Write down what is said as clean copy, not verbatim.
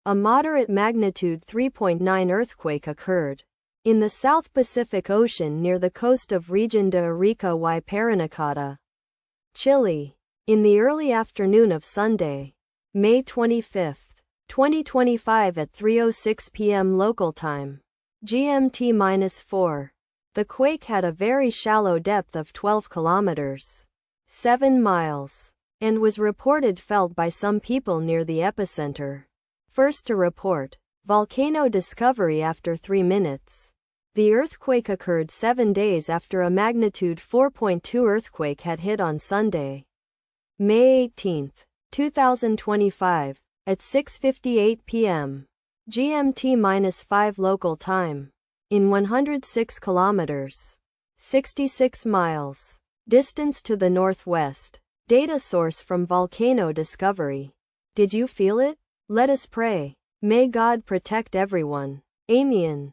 A moderate magnitude 3.9 earthquake occurred in the South Pacific Ocean near the coast of Region de Arica y Parinacota, Chile, in the early afternoon of Sunday, May 25, 2025 at 3:06 p.m. local time, GMT-4. The quake had a very shallow depth of 12 kilometers, 7 miles, and was reported felt by some people near the epicenter. First to report volcano discovery after 3 minutes. The earthquake occurred 7 days after a magnitude 4.2 earthquake had hit on Sunday, May 18, 2025, at 6:58 p.m. GMT-5 local time, in 106 kilometers, 66 miles, distance to the northwest. Data source from volcano discovery. Did you feel it? Let us pray. May God protect everyone. Amen.